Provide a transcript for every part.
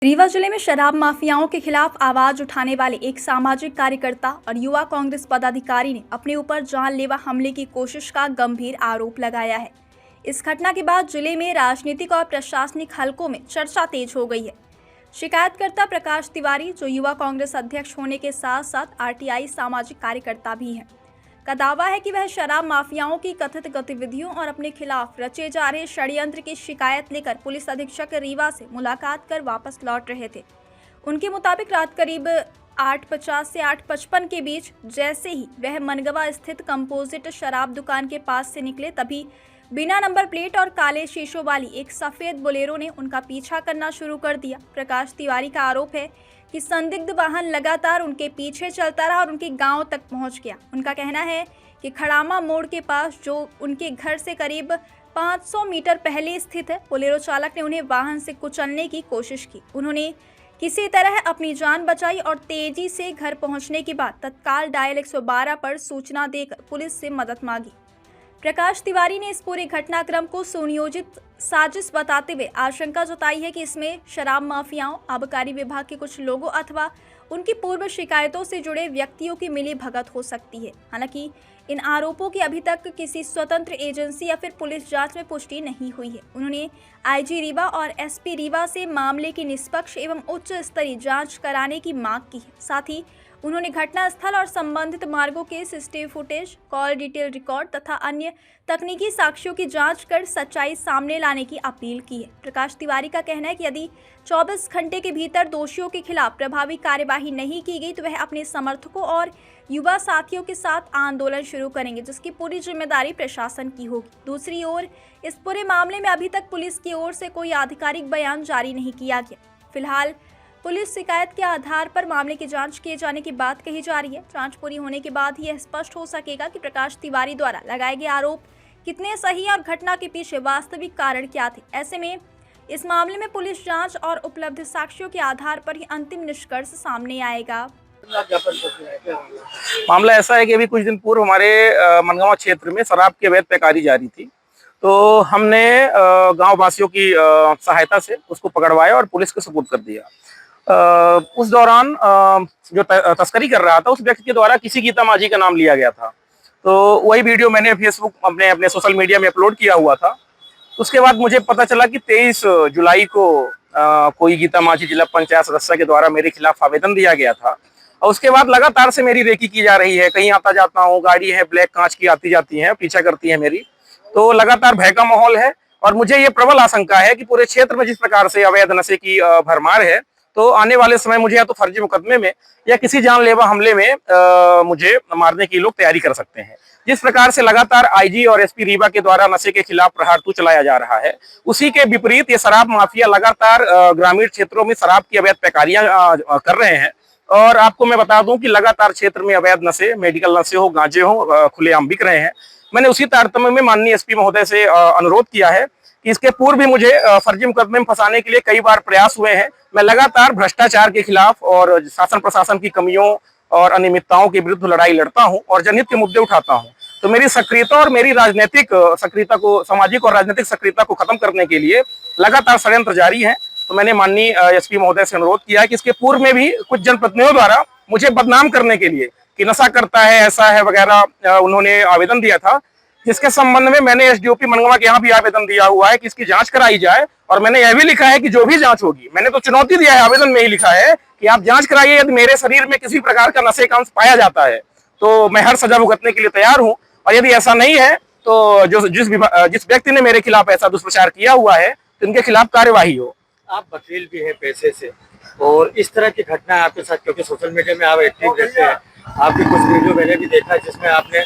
रीवा जिले में शराब माफियाओं के खिलाफ आवाज उठाने वाले एक सामाजिक कार्यकर्ता और युवा कांग्रेस पदाधिकारी ने अपने ऊपर जानलेवा हमले की कोशिश का गंभीर आरोप लगाया है। इस घटना के बाद जिले में राजनीतिक और प्रशासनिक हलकों में चर्चा तेज हो गई है। शिकायतकर्ता प्रकाश तिवारी, जो युवा कांग्रेस अध्यक्ष होने के साथ साथ आरटीआई सामाजिक कार्यकर्ता भी हैं, का दावा है कि वह शराब माफियाओं की कथित गतिविधियों और अपने खिलाफ रचे जा रहे षड्यंत्र की शिकायत लेकर पुलिस अधीक्षक रीवा से मुलाकात कर वापस लौट रहे थे। उनके मुताबिक रात करीब 8:50 से 8:55 के बीच जैसे ही वह मनगवा स्थित कंपोजिट शराब दुकान के पास से निकले, तभी बिना नंबर प्लेट और काले शीशों वाली एक सफेद बोलेरो ने उनका पीछा करना शुरू कर दिया। प्रकाश तिवारी का आरोप है कि संदिग्ध वाहन लगातार उनके पीछे चलता रहा और उनके गांव तक पहुंच गया। उनका कहना है कि खड़ामा मोड़ के पास, जो उनके घर से करीब 500 मीटर पहले स्थित है, बोलेरो चालक ने उन्हें वाहन से कुचलने की कोशिश की। उन्होंने किसी तरह अपनी जान बचाई और तेजी से घर पहुंचने के बाद तत्काल डायल 112 पर सूचना देकर पुलिस से मदद मांगी। प्रकाश तिवारी ने इस पूरे घटनाक्रम को सुनियोजित साजिश बताते हुए आशंका जताई है कि इसमें शराब माफियाओं, आबकारी विभाग के कुछ लोगों अथवा उनकी पूर्व शिकायतों से जुड़े व्यक्तियों की मिली भगत हो सकती है। हालांकि इन आरोपों की अभी तक किसी स्वतंत्र एजेंसी या फिर पुलिस जांच में पुष्टि नहीं हुई है। उन्होंने आईजी रीवा और एसपी रीवा से मामले की निष्पक्ष एवं उच्च स्तरीय जांच कराने की मांग की है। साथ ही उन्होंने घटनास्थल और संबंधित मार्गों के CCTV footage, call detail record तथा अन्य तकनीकी साक्ष्यों की जांच कर सच्चाई सामने लाने की अपील की है। प्रकाश तिवारी का कहना है कि यदि 24 घंटे के भीतर दोषियों के खिलाफ प्रभावी कार्यवाही नहीं की गई तो वह अपने समर्थकों और युवा साथियों के साथ आंदोलन शुरू करेंगे, जिसकी पूरी जिम्मेदारी प्रशासन की होगी। दूसरी ओर इस पूरे मामले में अभी तक पुलिस की ओर से कोई आधिकारिक बयान जारी नहीं किया गया। फिलहाल पुलिस शिकायत के आधार पर मामले की जांच किए जाने की बात कही जा रही है। जांच पूरी होने के बाद ही यह स्पष्ट हो सकेगा कि प्रकाश तिवारी द्वारा लगाए गए आरोप कितने सही और घटना के पीछे वास्तविक कारण क्या थे। ऐसे में इस मामले में पुलिस जांच और उपलब्ध साक्ष्यों के आधार पर ही अंतिम निष्कर्ष सामने आएगा। मामला ऐसा है कि अभी कुछ दिन पूर्व हमारे मनगांव क्षेत्र में शराब की अवैध पैकारी जारी थी, तो हमने गांव वासियों की सहायता से उसको पकड़वाया और पुलिस को सुपुर्द कर दिया। उस दौरान जो तस्करी कर रहा था उस व्यक्ति के द्वारा किसी गीता माझी का नाम लिया गया था, तो वही वीडियो मैंने फेसबुक अपने सोशल मीडिया में अपलोड किया हुआ था। उसके बाद मुझे पता चला कि 23 जुलाई को कोई गीता माझी जिला पंचायत सदस्य के द्वारा मेरे खिलाफ आवेदन दिया गया था। और उसके बाद लगातार से मेरी रेकी की जा रही है। कहीं आता जाता हूँ, गाड़ी है ब्लैक कांच की आती जाती है, पीछा करती है मेरी, तो लगातार भय का माहौल है। और मुझे ये प्रबल आशंका है कि पूरे क्षेत्र में जिस प्रकार से अवैध नशे की भरमार है, तो आने वाले समय मुझे या तो फर्जी मुकदमे में या किसी जानलेवा हमले में मुझे मारने की लोग तैयारी कर सकते हैं। जिस प्रकार से लगातार आईजी और एसपी रीवा के द्वारा नशे के खिलाफ प्रहार 2 चलाया जा रहा है, उसी के विपरीत ये शराब माफिया लगातार ग्रामीण क्षेत्रों में शराब की अवैध पैकारियां कर रहे हैं। और आपको मैं बता दूं कि लगातार क्षेत्र में अवैध नशे, मेडिकल नशे हो, गांजे हो, खुलेआम बिक रहे हैं। मैंने उसी तारतम्य में माननीय एसपी महोदय से अनुरोध किया है कि इसके पूर्व भी मुझे फर्जी मुकदमे में फंसाने के लिए कई बार प्रयास हुए हैं। मैं लगातार भ्रष्टाचार के खिलाफ और शासन प्रशासन की कमियों और अनियमितताओं के विरुद्ध लड़ाई लड़ता हूं और जनहित के मुद्दे उठाता हूं। तो मेरी सक्रियता और मेरी राजनीतिक सक्रियता को, सामाजिक और राजनीतिक सक्रियता को खत्म करने के लिए लगातार षड्यंत्र जारी है। तो मैंने माननीय एसपी महोदय से अनुरोध किया है कि इसके पूर्व में भी कुछ जनप्रतिनिधियों द्वारा मुझे बदनाम करने के लिए कि नशा करता है, ऐसा है वगैरह, उन्होंने आवेदन दिया था, जिसके संबंध में मैंने एसडीओपी मनगांव के यहाँ भी आवेदन दिया हुआ है कि इसकी जांच कराई जाए। और मैंने यह भी लिखा है कि जो भी जांच होगी, मैंने तो चुनौती दिया है, आवेदन में ही लिखा है कि आप जांच कराइए, यदि मेरे शरीर में किसी प्रकार का नशे का अंश पाया जाता है तो मैं हर सजा भुगतने के लिए तैयार हूं। और यदि ऐसा नहीं है तो जिस व्यक्ति ने मेरे खिलाफ ऐसा दुष्प्रचार किया हुआ है तो इनके खिलाफ कार्यवाही हो। आप वकील भी हैं पैसे से, और इस तरह की घटना आपके साथ, क्योंकि सोशल मीडिया में आप एक्टिव रहते हैं, आपके कुछ वीडियो मैंने भी देखा है जिसमें आपने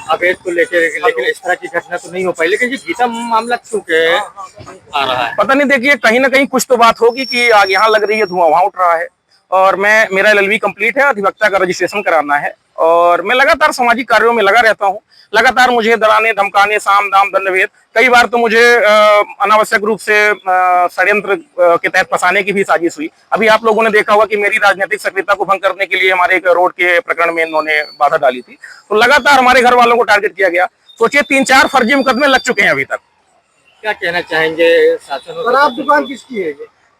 अवैध को लेकर, लेकिन इस तरह की घटना तो नहीं हो पाई। लेकिन ये गीता मामला क्यों आ रहा है, पता नहीं। देखिए, कहीं ना कहीं कुछ तो बात होगी कि आग यहाँ लग रही है, धुआं वहां उठ रहा है। और मेरा LLB कंप्लीट है, अधिवक्ता का रजिस्ट्रेशन कराना है और मैं लगातार सामाजिक कार्यों में लगा रहता हूँ। लगातार मुझे डराने, धमकाने, साम दाम दंडभेद, कई बार तो मुझे अनावश्यक रूप से षड्यंत्र के तहत फंसाने की भी साजिश हुई। अभी आप लोगों ने देखा होगा कि मेरी राजनीतिक सक्रियता को भंग करने के लिए हमारे एक रोड के प्रकरण में इन्होंने बाधा डाली थी। तो लगातार हमारे घर वालों को टारगेट किया गया। सोचिए, 3-4 फर्जी मुकदमे लग चुके हैं अभी तक। क्या कहना चाहेंगे शासन? शराब दुकान किसकी है?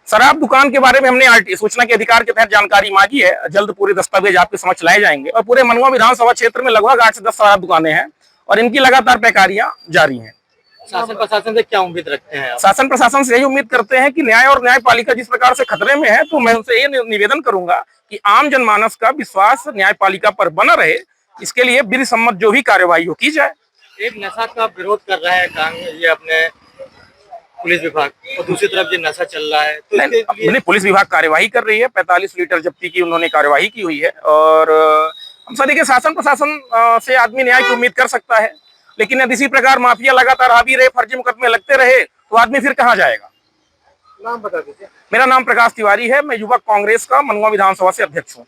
शराब दुकान के बारे में हमने आरटी सूचना के अधिकार के तहत जानकारी मांगी है। जल्द पूरे दस्तावेज आपके समक्ष लाए जाएंगे। और पूरे मनगांव विधानसभा क्षेत्र में लगभग 8 से 10 शराब दुकानें हैं और इनकी लगातार पैकारियां जारी हैं। शासन प्रशासन से क्या उम्मीद रखते हैं आप? शासन प्रशासन से यही उम्मीद करते हैं कि न्याय और न्यायपालिका जिस प्रकार से खतरे में है, तो मैं उनसे ये निवेदन करूंगा कि आम जनमानस का विश्वास न्यायपालिका पर बना रहे, इसके लिए विधि सम्मत जो भी कार्यवाही हो की जाए। एक नशा का विरोध कर रहा है कांग्रेस, ये अपने पुलिस विभाग, और दूसरी तरफ ये नशा चल रहा है, तो इसके लिए नहीं, पुलिस विभाग कार्यवाही कर रही है। 45 लीटर जब्ती की उन्होंने कार्यवाही की हुई है। और हम सभी के शासन प्रशासन से आदमी न्याय की उम्मीद कर सकता है, लेकिन यदि इसी प्रकार माफिया लगातार हावी रहे, फर्जी मुकदमे लगते रहे, तो आदमी फिर कहाँ जाएगा। नाम बता दीजिए। मेरा नाम प्रकाश तिवारी है। मैं युवक कांग्रेस का मनगांव विधानसभा से अध्यक्ष हूँ।